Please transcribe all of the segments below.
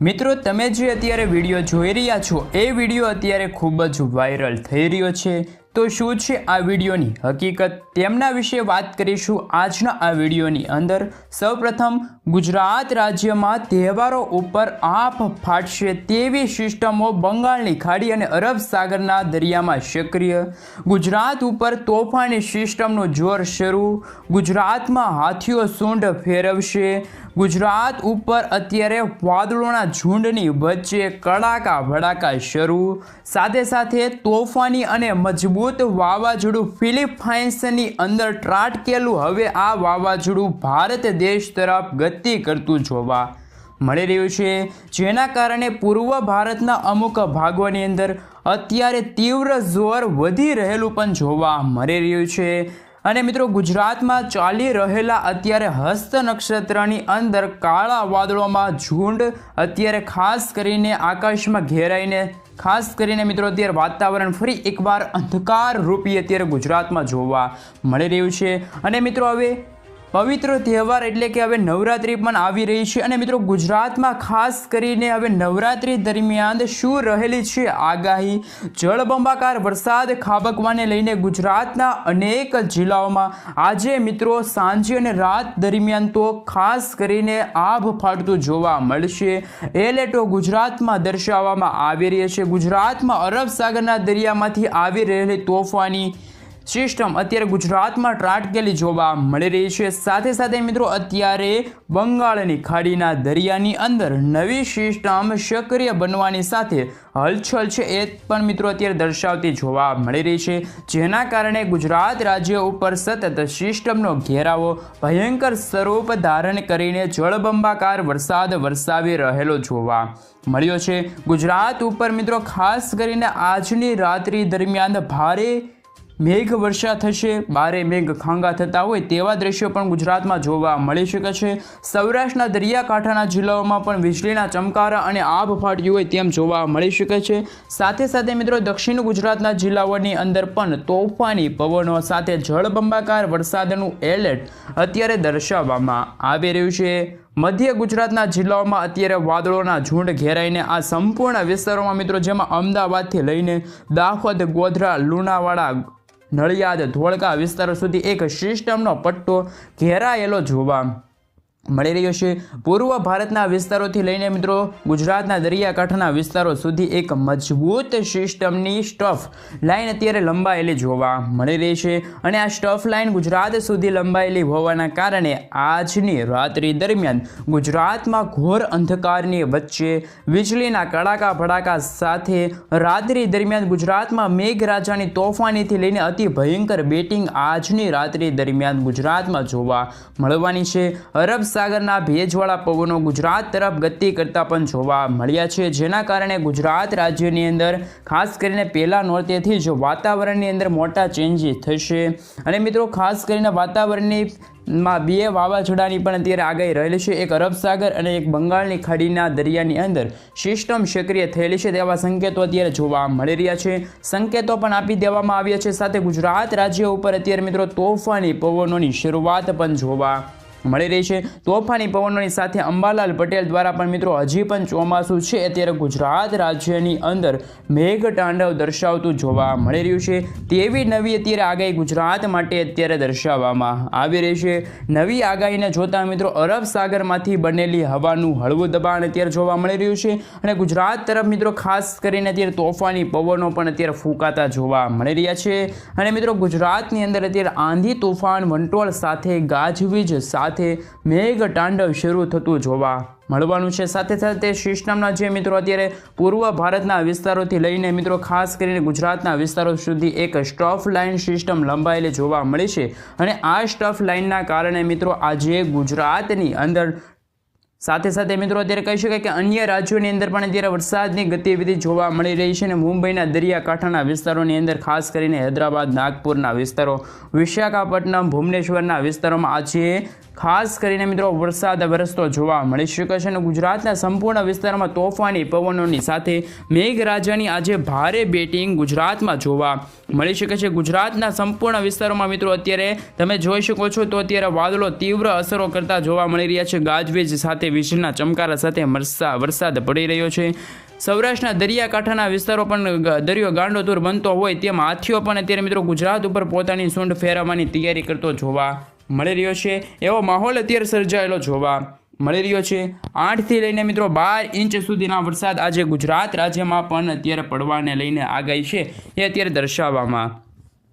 મિત્રો તમે જે અત્યારે વિડીયો જોઈ રહ્યા છો એ વિડીયો અત્યારે ખૂબ જ વાયરલ થઈ રહ્યો છે। તો શું છે આ વિડીયોની હકીકત, તેમના વિશે વાત કરીશું આજના આ વિડીયોની અંદર। સૌપ્રથમ ગુજરાત રાજ્યમાં તહેવારો ઉપર આફ ફાટશે તેવી સિસ્ટમો બંગાળની ખાડી અને અરબ સાગરના દરિયામાં સક્રિય। ગુજરાત ઉપર તોફાની સિસ્ટમનું જોર શરૂ। ગુજરાતમાં હાથીઓ સૂંઢ ફેરવશે। ગુજરાત ઉપર અત્યારે વાદળોના ઝુંડની વચ્ચે કડાકા ભડાકા શરૂ। સાથે સાથે તોફાની અને મજબૂત વાવાઝોડું ફિલિપાઇન્સની અંદર ત્રાટકેલું હવે આ વાવાઝોડું ભારત દેશ તરફ ગતિ કરતું જોવા મળી રહ્યું છે, જેના કારણે પૂર્વ ભારતના અમુક ભાગોની અંદર અત્યારે તીવ્ર જોર વધી રહેલું પણ જોવા મળી રહ્યું છે। અને મિત્રો ગુજરાતમાં ચાલી રહેલા અત્યારે હસ્ત નક્ષત્રની અંદર કાળા વાદળોમાં ઝુંડ અત્યારે ખાસ કરીને આકાશમાં ઘેરાઈને ખાસ કરીને મિત્રો અત્યારે વાતાવરણ ફરી એકવાર અંધકાર રૂપી અત્યારે ગુજરાતમાં જોવા મળી રહ્યું છે। અને મિત્રો હવે પવિત્ર તહેવાર એટલે કે હવે નવરાત્રિ પણ આવી રહી છે અને મિત્રો ગુજરાતમાં ખાસ કરીને હવે નવરાત્રિ દરમિયાન શું રહેલી છે આગાહી। જળબંબાકાર વરસાદ ખાબકવાને લઈને ગુજરાતના અનેક જિલ્લાઓમાં આજે મિત્રો સાંજે અને રાત દરમિયાન તો ખાસ કરીને આભ ફાટતું જોવા મળશે। એલર્ટો ગુજરાતમાં દર્શાવવામાં આવી રહી છે। ગુજરાતમાં અરબ સાગરના દરિયામાંથી આવી રહેલી તોફાની સિસ્ટમ અત્યારે ગુજરાતમાં ત્રાટકેલી જોવા મળી રહી છે। સાથે સાથે મિત્રો અત્યારે બંગાળની ખાડીના દરિયાની અંદર નવી સિસ્ટમ સક્રિય બનવાની સાથે હલચલ છે એ પણ મિત્રો અત્યારે દર્શાવતી જોવા મળી રહી છે, જેના કારણે ગુજરાત રાજ્ય ઉપર સતત સિસ્ટમનો ઘેરાવો ભયંકર સ્વરૂપ ધારણ કરીને જળબંબાકાર વરસાદ વરસાવી રહેલો જોવા મળ્યો છે। ગુજરાત ઉપર મિત્રો ખાસ કરીને આજની રાત્રિ દરમિયાન ભારે મેઘ વર્ષા થશે। બારે મેઘ ખાંગા થતા હોય તેવા દ્રશ્યો પણ ગુજરાતમાં જોવા મળી શકે છે। સૌરાષ્ટ્રના દરિયાકાંઠાના જિલ્લાઓમાં પણ વીજળીના ચમકારા અને આભ ફાટ્યું હોય તેમ જોવા મળી શકે છે। સાથે સાથે મિત્રો દક્ષિણ ગુજરાતના જિલ્લાઓની અંદર પણ તોફાની પવનો સાથે જળબંબાકાર વરસાદનું એલર્ટ અત્યારે દર્શાવવામાં આવી રહ્યું છે। મધ્ય ગુજરાતના જિલ્લાઓમાં અત્યારે વાદળોના ઝુંડ ઘેરાઈને આ સંપૂર્ણ વિસ્તારોમાં મિત્રો જેમાં અમદાવાદથી લઈને દાહોદ, ગોધરા, લુણાવાડા, નડિયાદ, ધોળકા વિસ્તારો સુધી એક સિસ્ટમનો પટ્ટો ઘેરાયેલો જોવા મળી રહ્યો છે। પૂર્વ ભારતના વિસ્તારોથી લઈને મિત્રો ગુજરાતના દરિયાકાંઠાના વિસ્તારો સુધી એક મજબૂત સિસ્ટમની સ્ટફ લાઇન અત્યારે લંબાયેલી જોવા મળી રહી છે અને આ સ્ટફ લાઇન ગુજરાત સુધી લંબાયેલી હોવાના કારણે આજની રાત્રિ દરમિયાન ગુજરાતમાં ઘોર અંધકારની વચ્ચે વીજળીના કડાકા ભડાકા સાથે રાત્રિ દરમિયાન ગુજરાતમાં મેઘરાજાની તોફાનીથી લઈને અતિ ભયંકર બેટિંગ આજની રાત્રિ દરમિયાન ગુજરાતમાં જોવા મળવાની છે। અરબ સાગરના ભેજવાળા પવનો ગુજરાત તરફ ગતિ કરતા પણ જોવા મળ્યા છે, જેના કારણે ગુજરાત રાજ્યની અંદર ખાસ કરીને પહેલા નોરતેથી જ વાતાવરણની અંદર મોટા ચેન્જીસ થશે। અને મિત્રો ખાસ કરીને વાતાવરણની બે વાવાઝોડાની પણ અત્યારે આગાહી રહેલી છે। એક અરબ સાગર અને એક બંગાળની ખાડીના દરિયાની અંદર સિસ્ટમ સક્રિય થયેલી છે તેવા સંકેતો અત્યારે જોવા મળી રહ્યા છે। સંકેતો પણ આપી દેવામાં આવ્યા છે। સાથે ગુજરાત રાજ્ય ઉપર અત્યારે મિત્રો તોફાની પવનોની શરૂઆત પણ જોવા મળી રહી છે। તોફાની પવનોની સાથે અંબાલાલ પટેલ દ્વારા પણ મિત્રો હજી પણ ચોમાસું છે અત્યારે ગુજરાત રાજ્યની અંદર મેઘ તાંડવ દર્શાવતું જોવા મળી રહ્યું છે તેવી નવી અત્યારે આગાહી ગુજરાત માટે અત્યારે દર્શાવવામાં આવી રહી છે। નવી આગાહીને જોતા મિત્રો અરબ સાગરમાંથી બનેલી હવાનું હળવું દબાણ અત્યારે જોવા મળી રહ્યું છે અને ગુજરાત તરફ મિત્રો ખાસ કરીને અત્યારે તોફાની પવનો પણ અત્યારે ફૂંકાતા જોવા મળી રહ્યા છે। અને મિત્રો ગુજરાતની અંદર અત્યારે આંધી તોફાન વંટોળ સાથે ગાજવીજ સાથે મેઘ તાંડવ શરૂ થતું જોવા મળવાનું છે। સાથે સાથે સિસ્ટમના જે મિત્રો અત્યારે પૂર્વ ભારતના વિસ્તારોથી લઈને મિત્રો ખાસ કરીને ગુજરાતના વિસ્તારો સુધી એક સ્ટફ લાઇન સિસ્ટમ લંબાયેલી જોવા મળી છે અને આ સ્ટફ લાઇનના કારણે મિત્રો આજે ગુજરાતની અંદર સાથે સાથે મિત્રો અત્યારે કહી શકાય કે અન્ય રાજ્યોની અંદર પણ અત્યારે વરસાદની ગતિવિધિ જોવા મળી રહી છે અને મુંબઈના દરિયાકાંઠાના વિસ્તારોની અંદર ખાસ કરીને હૈદરાબાદ, નાગપુરના વિસ્તારો, વિશાખાપટ્ટનમ, ભુવનેશ્વરના વિસ્તારોમાં આજે ખાસ કરીને મિત્રો વરસાદ વરસતો જોવા મળી શકે છે અને ગુજરાતના સંપૂર્ણ વિસ્તારમાં તોફાની પવનોની સાથે મેઘરાજાની આજે ભારે બેટિંગ ગુજરાતમાં જોવા મળી શકે છે। ગુજરાતના સંપૂર્ણ વિસ્તારોમાં મિત્રો અત્યારે તમે જોઈ શકો છો તો અત્યારે વાદળો તીવ્ર અસરો કરતા જોવા મળી રહ્યા છે। ગાજવીજ સાથે સાથે વીજળીના ચમકારા સાથે વરસાદ પડી રહ્યો છે। સૌરાષ્ટ્રના દરિયાકાંઠાના વિસ્તારો પણ દરિયો ગાંડોતુર બનતો હોય તેમ હાથીઓ પણ અત્યારે મિત્રો ગુજરાત ઉપર પોતાની સૂંઢ ફેરવવાની તૈયારી કરતો જોવા મળી રહ્યો છે। એવો માહોલ અત્યારે સર્જાયેલો જોવા મળી રહ્યો છે। 8થી લઈને મિત્રો 12 ઇંચ સુધીના વરસાદ આજે ગુજરાત રાજ્યમાં પણ અત્યારે પડવાને લઈને આગાહી છે એ અત્યારે દર્શાવવામાં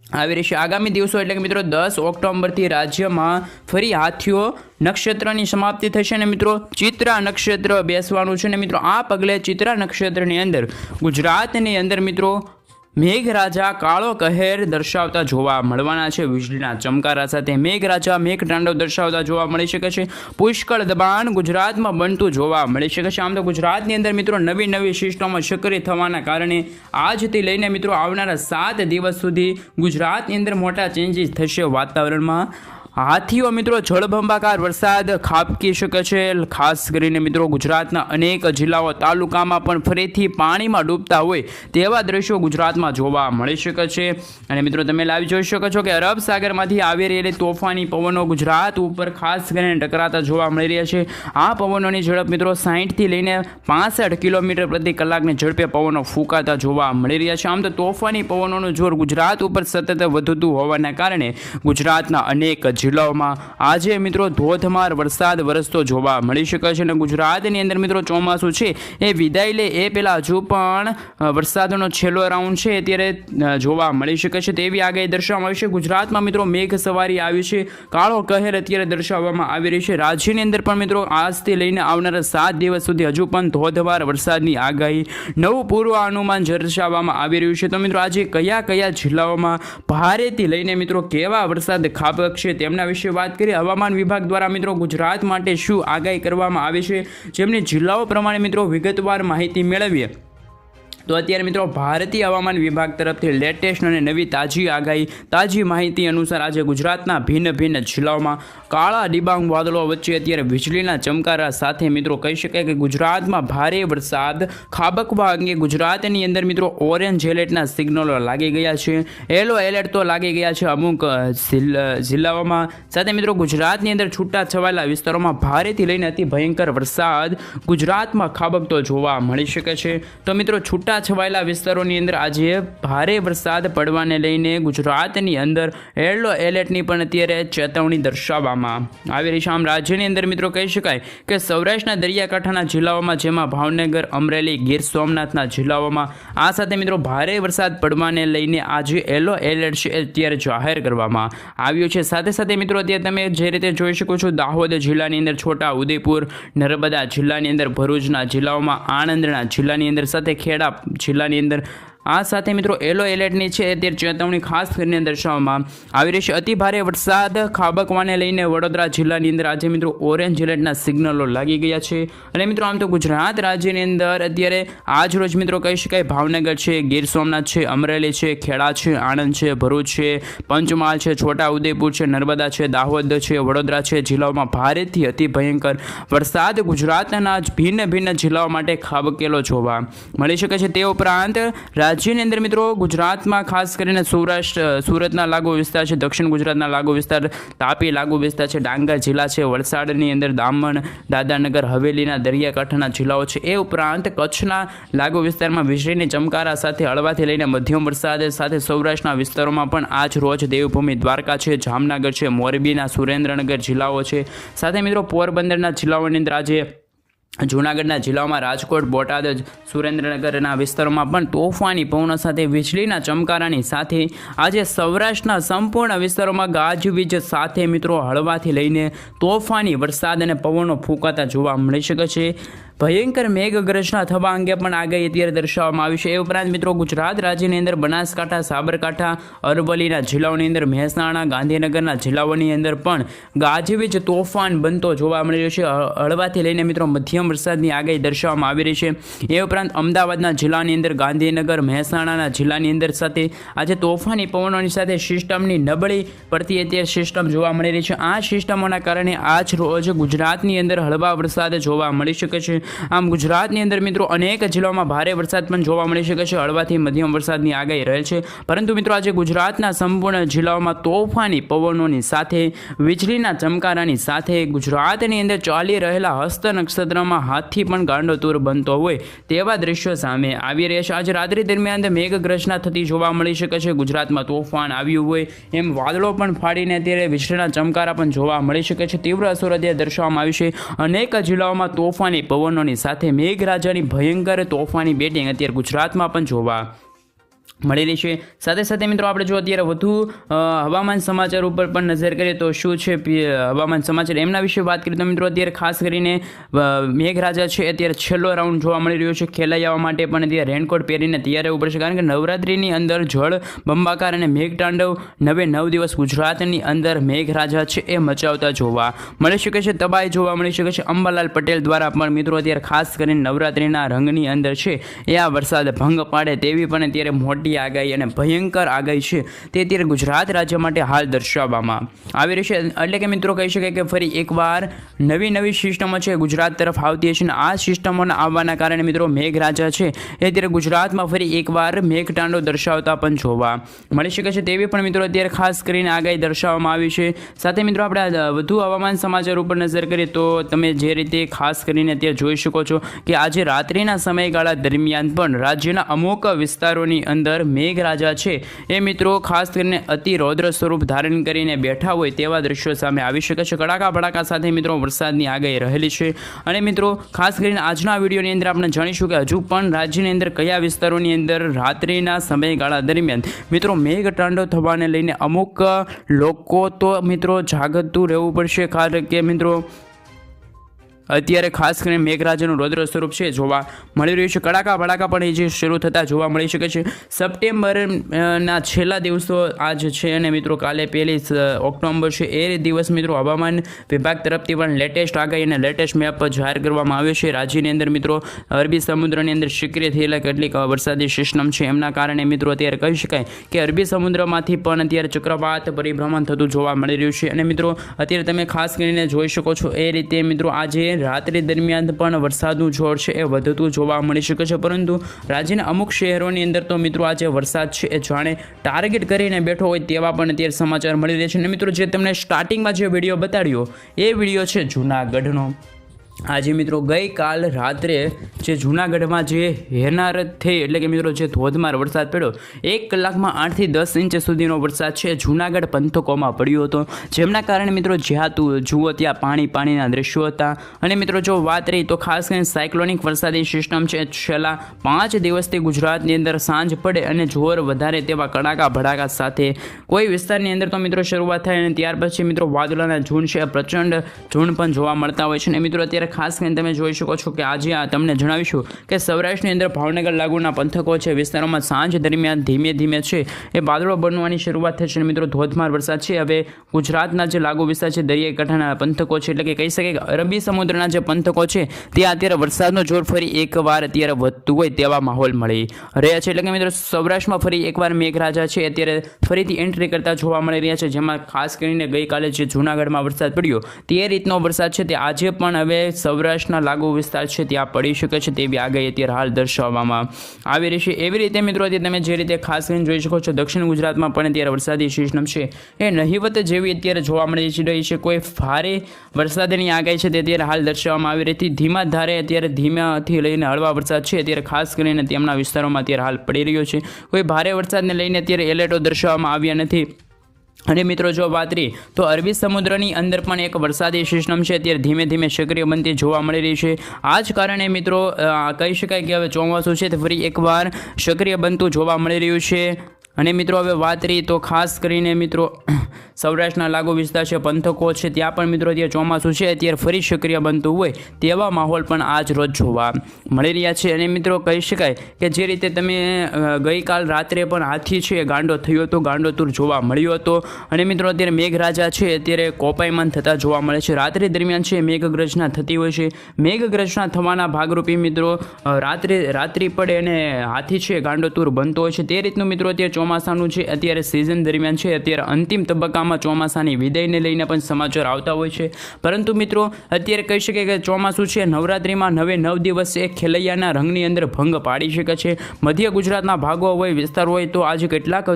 આવી રહી છે। આગામી દિવસો એટલે કે મિત્રો 10 ઓક્ટોબરથી રાજ્યમાં ફરી હાથીઓ નક્ષત્રની સમાપ્તિ થશે ને મિત્રો ચિત્રા નક્ષત્ર બેસવાનું છે ને મિત્રો આ પગલે ચિત્રા નક્ષત્રની અંદર ગુજરાતની અંદર મિત્રો મેઘરાજા કાળો કહેર દર્શાવતા જોવા મળવાના છે। વીજળીના ચમકારા સાથે મેઘરાજા મેઘતાંડવ દર્શાવતા જોવા મળી શકે છે। પુષ્કળ દબાણ ગુજરાતમાં બનતું જોવા મળી શકે છે। આમ તો ગુજરાતની અંદર મિત્રો નવી સિસ્ટમો સક્રિય થવાના કારણે આજથી લઈને મિત્રો આવનારા 7 દિવસ સુધી ગુજરાતની અંદર મોટા ચેન્જીસ થશે વાતાવરણમાં। હાથીઓ મિત્રો જળબંબાકાર વરસાદ ખાબકી શકે છે। ખાસ કરીને મિત્રો ગુજરાતના અનેક જિલ્લાઓ તાલુકામાં પણ ફરીથી પાણીમાં ડૂબતા હોય તેવા દ્રશ્યો ગુજરાતમાં જોવા મળી શકે છે। અને મિત્રો તમે લાઈવ જોઈ શકો છો કે અરબ સાગરમાંથી આવી રહેલી તોફાની પવનો ગુજરાત ઉપર ખાસ કરીને ટકરાતા જોવા મળી રહ્યા છે। આ પવનોની ઝડપ મિત્રો 60થી લઈને 65 કિલોમીટર પ્રતિ કલાકની ઝડપે પવનો ફૂંકાતા જોવા મળી રહ્યા છે। આમ તો તોફાની પવનોનું જોર ગુજરાત ઉપર સતત વધતું હોવાના કારણે ગુજરાતના અનેક જિલ્લાઓમાં આજે મિત્રો ધોધમાર વરસાદ વરસતો જોવા મળી શકે છે। અને ગુજરાતની અંદર મિત્રો ચોમાસું છે એ વિદાય લે એ પહેલાં હજુ પણ વરસાદનો છેલ્લો રાઉન્ડ છે અત્યારે જોવા મળી શકે છે તેવી આગાહી દર્શાવવામાં આવી છે। ગુજરાતમાં મિત્રો મેઘ સવારી આવી છે, કાળો કહેર અત્યારે દર્શાવવામાં આવી રહી છે। રાજ્યની અંદર પણ મિત્રો આજથી લઈને આવનારા 7 દિવસ સુધી હજુ પણ ધોધમાર વરસાદની આગાહી નવું પૂર્વ અનુમાન દર્શાવવામાં આવી રહ્યું છે। તો મિત્રો આજે કયા જિલ્લાઓમાં ભારેથી લઈને મિત્રો કેવા વરસાદ ખાબકશે તેમના વિશે વાત કરીએ। હવામાન વિભાગ દ્વારા મિત્રો ગુજરાત માટે શું આગાહી કરવામાં આવી છે જેમની જિલ્લાઓ પ્રમાણે મિત્રો વિગતવાર માહિતી મેળવીએ તો અત્યારે મિત્રો ભારતીય હવામાન વિભાગ તરફથી લેટેસ્ટ અને નવી તાજી માહિતી અનુસાર આજે ગુજરાતના ભિન્ન જિલ્લાઓમાં કાળા ડિબાંગ વાદળો વચ્ચે અત્યારે વીજળીના ચમકારા સાથે મિત્રો કહી શકાય કે ગુજરાતમાં ભારે વરસાદ ખાબકવા અંગે ગુજરાતની અંદર મિત્રો ઓરેન્જ એલર્ટના સિગ્નલો લાગી ગયા છે। યલો એલર્ટ તો લાગી ગયા છે અમુક જિલ્લાઓમાં। સાથે મિત્રો ગુજરાતની અંદર છૂટા છવાયેલા વિસ્તારોમાં ભારેથી લઈને અતિ ભયંકર વરસાદ ગુજરાતમાં ખાબકતો જોવા મળી શકે છે। તો મિત્રો છૂટા છવાયેલા વિસ્તારોની અંદર આજે ભારે વરસાદ પડવાને લઈને ગુજરાતની અંદર યલો એલર્ટની પણ અત્યારે ચેતવણી દર્શાવવામાં આવી રહી છે। આમ રાજ્યની અંદર મિત્રો કહી શકાય કે સૌરાષ્ટ્રના દરિયાકાંઠાના જિલ્લાઓમાં જેમાં ભાવનગર, અમરેલી, ગીર સોમનાથના જિલ્લાઓમાં આ સાથે મિત્રો ભારે વરસાદ પડવાને લઈને આજે યલો એલર્ટ છે અત્યારે જાહેર કરવામાં આવ્યું છે। સાથે મિત્રો અત્યારે તમે જે રીતે જોઈ શકો છો દાહોદ જિલ્લાની અંદર, છોટા ઉદેપુર, નર્મદા જિલ્લાની અંદર, ભરૂચના જિલ્લાઓમાં, આણંદના જિલ્લાની અંદર સાથે ખેડા જિલ્લાની અંદર આ સાથે મિત્રો યલો એલર્ટની છે અત્યારે ચેતવણી ખાસ કરીને દર્શાવવામાં આવી રહી છે। અતિ ભારે વરસાદ ખાબકવાને લઈને વડોદરા જિલ્લાની અંદર આજે મિત્રો ઓરેન્જ એલર્ટના સિગ્નલો લાગી ગયા છે। અને મિત્રો આમ તો ગુજરાત રાજ્યની અંદર અત્યારે આજ રોજ મિત્રો કહી શકાય ભાવનગર છે, ગીર સોમનાથ છે, અમરેલી છે, ખેડા છે, આણંદ છે, ભરૂચ છે, પંચમહાલ છે, છોટા ઉદેપુર છે, નર્મદા છે, દાહોદ છે, વડોદરા છે જિલ્લાઓમાં ભારેથી અતિ ભયંકર વરસાદ ગુજરાતના ભિન્ન જિલ્લાઓ માટે ખાબકેલો જોવા મળી શકે છે। તે ઉપરાંત રાજ્યની અંદર મિત્રો ગુજરાતમાં ખાસ કરીને સુરતના લાગુ વિસ્તાર છે, દક્ષિણ ગુજરાતના લાગુ વિસ્તાર, તાપી લાગુ વિસ્તાર છે, ડાંગર જિલ્લા છે, વલસાડની અંદર દામણ, દાદરાનગર હવેલીના દરિયાકાંઠાના જિલ્લાઓ છે। એ ઉપરાંત કચ્છના લાગુ વિસ્તારમાં વીજળીની ચમકારા સાથે હળવાથી લઈને મધ્યમ વરસાદ સાથે સૌરાષ્ટ્રના વિસ્તારોમાં પણ આજ રોજ દેવભૂમિ દ્વારકા છે, જામનગર છે, મોરબીના સુરેન્દ્રનગર જિલ્લાઓ છે, સાથે મિત્રો પોરબંદરના જિલ્લાઓની અંદર આજે જૂનાગઢના જિલ્લાઓમાં, રાજકોટ, બોટાદ, સુરેન્દ્રનગરના વિસ્તારોમાં પણ તોફાની પવનો સાથે વીજળીના ચમકારાની સાથે આજે સૌરાષ્ટ્રના સંપૂર્ણ વિસ્તારોમાં ગાજવીજ સાથે મિત્રો હળવાથી લઈને તોફાની વરસાદ અને પવનો ફૂંકાતા જોવા મળી શકે છે। ભયંકર મેઘગર્જના થવા અંગે પણ આગાહી અત્યારે દર્શાવવામાં આવી છે। એ ઉપરાંત મિત્રો ગુજરાત રાજ્યની અંદર બનાસકાંઠા, સાબરકાંઠા, અરવલ્લીના જિલ્લાઓની અંદર, મહેસાણા, ગાંધીનગરના જિલ્લાઓની અંદર પણ ગાજવીજ તોફાન બનતો જોવા મળી રહ્યો છે। હળવાથી લઈને મિત્રો મધ્યમ વરસાદની આગાહી દર્શાવવામાં આવી રહી છે। એ ઉપરાંત અમદાવાદના જિલ્લાની અંદર, ગાંધીનગર, મહેસાણાના જિલ્લાની અંદર સાથે આજે તોફાની પવનોની સાથે સિસ્ટમની નબળી પડતી અત્યારે સિસ્ટમ જોવા મળી રહી છે। આ સિસ્ટમોના કારણે આજ રોજ ગુજરાતની અંદર હળવા વરસાદ જોવા મળી શકે છે। આમ ગુજરાતની અંદર મિત્રો અનેક જિલ્લાઓમાં ભારે વરસાદ પણ જોવા મળી શકે છે, હળવાથી મધ્યમ વરસાદની આગાહી રહેલ છે, પરંતુ મિત્રો આજે ગુજરાતના સંપૂર્ણ જિલ્લાઓમાં તોફાની પવનોની સાથે વીજળીના ચમકારાની સાથે ગુજરાતની અંદર ચાલી રહેલા હસ્ત નક્ષત્રમાં હાથથી પણ ગાંડોતુર બનતો હોય તેવા દ્રશ્યો સામે આવી રહ્યા છે। આજે રાત્રિ દરમિયાન મેઘગર્જના થતી જોવા મળી શકે છે, ગુજરાતમાં તોફાન આવ્યું હોય એમ વાદળો પણ ફાડીને અત્યારે વીજળીના ચમકારા પણ જોવા મળી શકે છે, તીવ્ર અસર અત્યારે દર્શાવવામાં આવી છે। અનેક જિલ્લાઓમાં તોફાની પવનોની સાથે મેઘરાજાની ભયંકર તોફાની બેટિંગ અત્યારે ગુજરાતમાં પણ જોવા મળી રહી છે। સાથે સાથે મિત્રો આપણે જો અત્યારે વધુ હવામાન સમાચાર ઉપર પણ નજર કરીએ તો શું છે હવામાન સમાચાર એમના વિશે વાત કરીએ તો મિત્રો અત્યારે ખાસ કરીને મેઘરાજા છે અત્યારે છેલ્લો રાઉન્ડ જોવા મળી રહ્યો છે, ખેલાઈ આવવા માટે પણ અત્યારે રેનકોટ પહેરીને તૈયાર રહેવું પડશે, કારણ કે નવરાત્રિની અંદર જળ બંબાકાર અને મેઘતાંડવ 9 દિવસ ગુજરાતની અંદર મેઘરાજા છે એ મચાવતા જોવા મળી શકે છે, તબાહી જોવા મળી શકે છે। અંબાલાલ પટેલ દ્વારા પણ મિત્રો અત્યારે ખાસ કરીને નવરાત્રિના રંગની અંદર છે એ આ વરસાદ ભંગ પાડે તેવી પણ અત્યારે મોટી આગાહી અને ભયંકર આગાહી છે તે અત્યારે ગુજરાત રાજ્ય માટે હાલ દર્શાવવામાં આવી રહી છે। એટલે કે મિત્રો કહી શકાય કે ફરી એકવાર નવી સિસ્ટમો છે ગુજરાત તરફ આવતી છે, અને આ સિસ્ટમોના આવવાના કારણે મિત્રો મેઘરાજા છે એ અત્યારે ગુજરાતમાં ફરી એકવાર મેઘતાંડવ દર્શાવતા પણ જોવા મળી શકે છે તેવી પણ મિત્રો અત્યારે ખાસ કરીને આગાહી દર્શાવવામાં આવી છે। સાથે મિત્રો આપણે વધુ હવામાન સમાચાર ઉપર નજર કરીએ તો તમે જે રીતે ખાસ કરીને અત્યારે જોઈ શકો છો કે આજે રાત્રિના સમયગાળા દરમિયાન પણ રાજ્યના અમુક વિસ્તારોની અંદર મેઘરાજા છે એ મિત્રો ખાસ કરીને અતિ રૌદ્ર સ્વરૂપ ધારણ કરીને બેઠા હોય તેવા દ્રશ્યો સામે આવી શકે છે, કડાકા ભડાકા સાથે મિત્રો વરસાદની આગાહી રહેલી છે। અને મિત્રો ખાસ કરીને આજના વિડીયોની અંદર આપણે જાણીશું કે હજુ પણ રાજ્યની અંદર કયા વિસ્તારોની અંદર રાત્રિના સમયગાળા દરમિયાન મિત્રો મેઘતાંડવ થવાને લઈને અમુક લોકો તો મિત્રો જાગતું રહેવું પડશે, કારણ કે મિત્રો અત્યારે ખાસ કરીને મેઘરાજાનું રૌદ્ર સ્વરૂપ છે જોવા મળી રહ્યું છે, કડાકા ભડાકા પણ એ જે શરૂ થતા જોવા મળી શકે છે। સપ્ટેમ્બરના છેલ્લા દિવસો આજ છે અને મિત્રો કાલે 1 ઓક્ટોબર છે એ દિવસ મિત્રો હવામાન વિભાગ તરફથી પણ લેટેસ્ટ આગાહી અને લેટેસ્ટ મેપ જાહેર કરવામાં આવ્યો છે। રાજ્યની અંદર મિત્રો અરબી સમુદ્રની અંદર સક્રિય થયેલા કેટલીક વરસાદી સિસ્ટમ છે એમના કારણે મિત્રો અત્યારે કહી શકાય કે અરબી સમુદ્રમાંથી પણ અત્યારે ચક્રવાત પરિભ્રમણ થતું જોવા મળી રહ્યું છે, અને મિત્રો અત્યારે તમે ખાસ કરીને જોઈ શકો છો એ રીતે મિત્રો આજે રાત્રિ દરમિયાન પણ વરસાદનું જોર છે એ વધતું જોવા મળી શકે છે, પરંતુ રાજ્યના અમુક શહેરોની અંદર તો મિત્રો આજે વરસાદ છે એ જાણે ટાર્ગેટ કરીને બેઠો હોય તેવા પણ અત્યારે સમાચાર મળી રહ્યા છે। અને મિત્રો જે તમને સ્ટાર્ટિંગમાં જે વિડીયો બતાડ્યો એ વિડીયો છે જૂનાગઢનો। આજે મિત્રો ગઈકાલ રાત્રે જે જૂનાગઢમાં જે હેનારત થઈ એટલે કે મિત્રો જે ધોધમાર વરસાદ પડ્યો 1 કલાકમાં 8 થી 10 ઇંચ સુધીનો વરસાદ છે જૂનાગઢ પંથકોમાં પડ્યો હતો, જેમના કારણે મિત્રો જ્યાં તું જુઓ ત્યાં પાણીના દ્રશ્યો હતા। અને મિત્રો જો વાત રહી તો ખાસ કરીને સાયક્લોનિક વરસાદી સિસ્ટમ છે છેલ્લા 5 દિવસથી ગુજરાતની અંદર સાંજ પડે અને જોર વધારે તેવા કડાકા ભડાકા સાથે કોઈ વિસ્તારની અંદર તો મિત્રો શરૂઆત થાય અને ત્યાર પછી મિત્રો વાદળાના ઝુંડ છે પ્રચંડ ઝુંડ પણ જોવા મળતા હોય છે। અને મિત્રો અત્યારે ખાસ કરીને તમે જોઈ શકો છો કે આજે તમને જણાવીશું કે સૌરાષ્ટ્રની અંદર ભાવનગર લાગુના પંથકો છે વિસ્તારોમાં સાંજ દરમિયાન ધીમે ધીમે છે એ વાદળો બનવાની શરૂઆત થશે, અને મિત્રો ધોધમાર વરસાદ છે હવે ગુજરાતના જે લાગુ વિસ્તાર છે દરિયાઈ કાંઠાના પંથકો છે એટલે કે કહી શકાય કે અરબી સમુદ્રના જે પંથકો છે ત્યાં અત્યારે વરસાદનો જોર ફરી એકવાર અત્યારે વધતું હોય તેવા માહોલ મળી રહ્યા છે। એટલે કે મિત્રો સૌરાષ્ટ્રમાં ફરી એકવાર મેઘરાજા છે અત્યારે ફરીથી એન્ટ્રી કરતા જોવા મળી રહ્યા છે, જેમાં ખાસ કરીને ગઈકાલે જે જૂનાગઢમાં વરસાદ પડ્યો તે રીતનો વરસાદ છે તે આજે પણ હવે સૌરાષ્ટ્રના લાગુ વિસ્તાર છે ત્યાં પડી શકે છે તેવી આગાહી અત્યારે હાલ દર્શાવવામાં આવી રહી છે। એવી રીતે મિત્રો અત્યારે તમે જે રીતે ખાસ કરીને જોઈ શકો છો દક્ષિણ ગુજરાતમાં પણ અત્યારે વરસાદી સિસ્ટમ છે એ નહિવત જેવી અત્યારે જોવા મળી રહી છે, કોઈ ભારે વરસાદની આગાહી છે તે અત્યારે હાલ દર્શાવવામાં આવી રહી હતી। ધીમા ધારે અત્યારે ધીમાથી લઈને હળવા વરસાદ છે અત્યારે ખાસ કરીને તેમના વિસ્તારોમાં અત્યારે હાલ પડી રહ્યો છે, કોઈ ભારે વરસાદને લઈને અત્યારે એલર્ટો દર્શાવવામાં આવ્યા નથી। અને મિત્રો જો વાત રહી તો અરબી સમુદ્રની અંદર પણ એક વરસાદી સિસ્ટમ છે અત્યારે ધીમે ધીમે સક્રિય બનતી જોવા મળી રહી છે। આ જ કારણે મિત્રો કહી શકાય કે હવે ચોમાસું છે તે ફરી એકવાર સક્રિય બનતું જોવા મળી રહ્યું છે। અને મિત્રો હવે વાત રહી તો ખાસ કરીને મિત્રો સૌરાષ્ટ્રના લાગુ વિસ્તાર છે પંથકો છે ત્યાં પણ મિત્રો અત્યારે ચોમાસું છે અત્યારે ફરી સક્રિય બનતું હોય તેવા માહોલ પણ આજ રોજ જોવા મળી રહ્યા છે। અને મિત્રો કહી શકાય કે જે રીતે તમે ગઈકાલ રાત્રે પણ હાથી છે ગાંડો થયો હતો, ગાંડોતુર જોવા મળ્યો હતો, અને મિત્રો અત્યારે મેઘરાજા છે અત્યારે કોપાયમાન થતા જોવા મળે છે। રાત્રિ દરમિયાન છે મેઘગર્જના થતી હોય છે, મેઘગર્જના થવાના ભાગરૂપી મિત્રો રાત્રિ પડે અને હાથી છે ગાંડોતુર બનતો હોય છે, તે રીતનું મિત્રો અત્યારે ચોમાસાનું છે અત્યારે સિઝન દરમિયાન છે અત્યારે અંતિમ તબક્કામાં જિલ્લામાં ચોમાસાની વિદાયને લઈને પણ સમાચાર આવતા હોય છે, પરંતુ મિત્રો અત્યારે કહી શકાય કે ચોમાસું છે નવરાત્રિમાં 9 દિવસ એક ખેલૈયાના રંગની અંદર ભંગ પાડી શકે છે. મધ્ય ગુજરાતના ભાગો હોય, વિસ્તાર હોય, તો આજે કેટલાક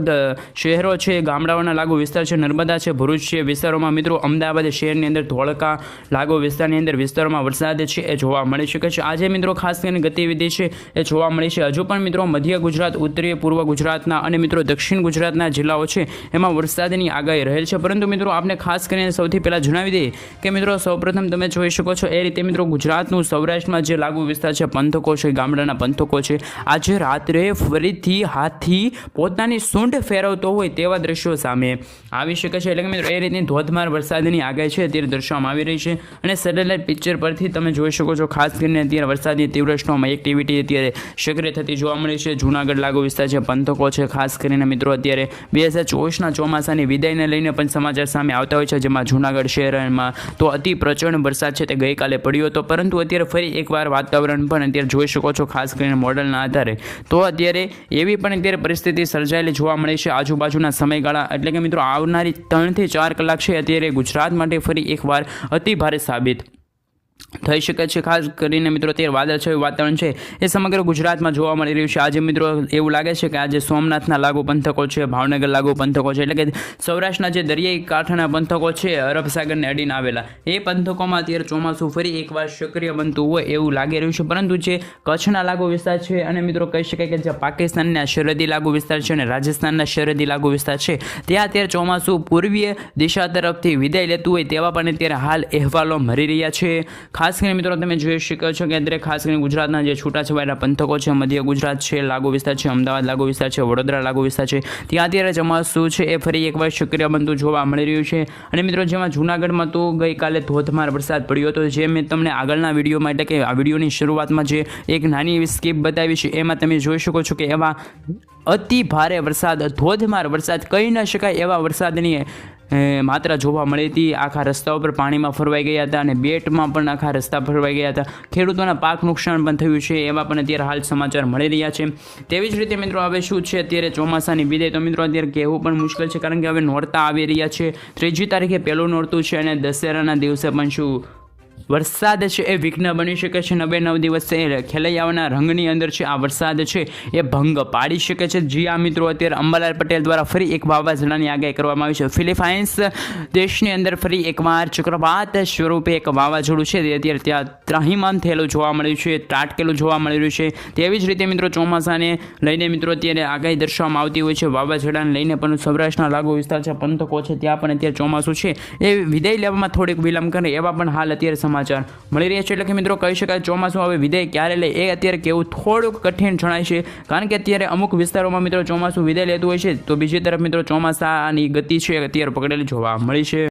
શહેરો છે, ગામડાઓના લાગુ વિસ્તાર છે, નર્મદા છે, ભરૂચ છે, વિસ્તારોમાં મિત્રો અમદાવાદ શહેરની અંદર ધોળકા લાગુ વિસ્તારની અંદર વિસ્તારોમાં વરસાદ છે એ જોવા મળી શકે છે. આજે મિત્રો ખાસ કરીને ગતિવિધિ છે એ જોવા મળી છે. હજુ પણ મિત્રો મધ્ય ગુજરાત, ઉત્તરીય પૂર્વ ગુજરાતના અને મિત્રો દક્ષિણ ગુજરાતના જિલ્લાઓ છે એમાં વરસાદની આગાહી રહેલ છે. પરંતુ મિત્રો આપણે ખાસ કરીને સૌથી પહેલાં જણાવી દઈએ કે મિત્રો સૌપ્રથમ તમે જોઈ શકો છો એ રીતે મિત્રો ગુજરાતનું સૌરાષ્ટ્રમાં જે લાગુ વિસ્તાર છે, પંથકો છે, ગામડાના પંથકો છે, આજે રાત્રે ફરીથી હાથી પોતાની સૂંઢ ફેરવતો હોય તેવા દ્રશ્યો સામે આવી શકે છે. એટલે કે મિત્રો એ રીતની ધોધમાર વરસાદની આગાહી છે અત્યારે દર્શાવવામાં આવી રહી છે. અને સેટેલાઇટ પિક્ચર પરથી તમે જોઈ શકો છો ખાસ કરીને અત્યારે વરસાદની તીવ્ર સ્ટોર્મ એક્ટિવિટી અત્યારે સક્રિય થતી જોવા મળી છે. જૂનાગઢ લાગુ વિસ્તાર છે, પંથકો છે, ખાસ કરીને મિત્રો અત્યારે 2024ના ચોમાસાની વિદાયને લઈને પણ સમાચાર સામે આવતા હોય છે, જેમાં જૂનાગઢ શહેરમાં તો અતિ પ્રચંડ વરસાદ છે તે ગઈકાલે પડ્યો હતો, પરંતુ અત્યારે ફરી એકવાર વાતાવરણ પણ અત્યારે જોઈ શકો છો ખાસ કરીને મોડલના આધારે તો અત્યારે એવી પણ અત્યારે પરિસ્થિતિ સર્જાયેલી જોવા મળે છે આજુબાજુના સમયગાળા. એટલે કે મિત્રો આવનારી 3 થી 4 કલાક છે અત્યારે ગુજરાત માટે ફરી એકવાર અતિ ભારે સાબિત થઈ શકે છે. ખાસ કરીને મિત્રો અત્યારે વાદળછાયું વાતાવરણ છે એ સમગ્ર ગુજરાતમાં જોવા મળી રહ્યું છે. આજે મિત્રો એવું લાગે છે કે આજે સોમનાથના લાગુ પંથકો છે, ભાવનગર લાગુ પંથકો છે, એટલે કે સૌરાષ્ટ્રના જે દરિયાઈ કાંઠાના પંથકો છે અરબ સાગરને અડીને આવેલા એ પંથકોમાં અત્યારે ચોમાસું ફરી એકવાર સક્રિય બનતું હોય એવું લાગી રહ્યું છે. પરંતુ જે કચ્છના લાગુ વિસ્તાર છે અને મિત્રો કહી શકાય કે જે પાકિસ્તાનના સરહદી લાગુ વિસ્તાર છે અને રાજસ્થાનના સરહદી લાગુ વિસ્તાર છે ત્યાં અત્યારે ચોમાસું પૂર્વીય દિશા તરફથી વિદાય લેતું હોય તેવા પણ અત્યારે હાલ અહેવાલો મળી રહ્યા છે. ખાસ કરીને મિત્રો તમે જોઈ શકો છો કે અત્યારે ખાસ કરીને ગુજરાતના જે છૂટાછવાયા પંથકો છે, મધ્ય ગુજરાત છે, લાગુ વિસ્તાર છે, અમદાવાદ લાગુ વિસ્તાર છે, વડોદરા લાગુ વિસ્તાર છે, ત્યાં અત્યારે ચોમાસું છે એ ફરી એકવાર સક્રિય બનતું જોવા મળી રહ્યું છે. અને મિત્રો જેમાં જૂનાગઢમાં તો ગઈકાલે ધોધમાર વરસાદ પડ્યો હતો, જે મેં તમને આગળના વિડીયોમાં એટલે કે આ વિડીયોની શરૂઆતમાં જે એક નાની એવી સ્કીપ બતાવી છે એમાં તમે જોઈ શકો છો કે એવા અતિ ભારે વરસાદ, ધોધમાર વરસાદ, કહી ન શકાય એવા વરસાદની માત્રા જોવા મળી હતી. આખા રસ્તાઓ પર પાણીમાં ફરવાઈ ગયા હતા અને બેટમાં પણ આખા રસ્તા ફરવાઈ ગયા હતા. ખેડૂતોના પાક નુકસાન પણ થયું છે એવા પણ અત્યારે હાલ સમાચાર મળી રહ્યા છે. તેવી જ રીતે મિત્રો હવે શું છે અત્યારે ચોમાસાની વિદાય તો મિત્રો અત્યારે કહેવું પણ મુશ્કેલ છે, કારણ કે હવે નોરતા આવી રહ્યા છે. 3જી તારીખે પહેલું નોરતું છે અને દશેરાના દિવસે પણ શું વરસાદ છે એ વિઘ્ન બની શકે છે. 9 દિવસ ખેલૈયાઓના રંગની અંદર છે આ વરસાદ છે એ ભંગ પાડી શકે છે. જી આ મિત્રો અત્યારે અંબાલાલ પટેલ દ્વારા ફરી એક વાવાઝોડાની આગાહી કરવામાં આવી છે. ફિલિપાઇન્સ દેશની અંદર ફરી એકવાર ચક્રવાત સ્વરૂપે એક વાવાઝોડું છે તે અત્યારે ત્યાં ત્રાહિમામ થયેલું જોવા મળ્યું છે, ત્રાટકેલું જોવા મળી રહ્યું છે. તેવી જ રીતે મિત્રો ચોમાસાને લઈને મિત્રો અત્યારે આગાહી દર્શાવવામાં આવતી હોય છે. વાવાઝોડાને લઈને પણ સૌરાષ્ટ્રના લાગુ વિસ્તાર છે, પંથકો છે, ત્યાં પણ અત્યારે ચોમાસું છે એ વિદાય લેવામાં થોડીક વિલંબ કરે એવા પણ હાલ અત્યારે સમાચાર મળી રહ્યા છે. એટલે કે મિત્રો કહી શકાય ચોમાસું હવે વિદાય ક્યારે લે એ અત્યારે કેવું થોડુંક કઠિન જણાય છે, કારણ કે અત્યારે અમુક વિસ્તારોમાં મિત્રો ચોમાસું વિદાય લેતું હોય છે તો બીજી તરફ મિત્રો ચોમાસાની ગતિ છે અત્યારે પકડેલી જોવા મળી છે.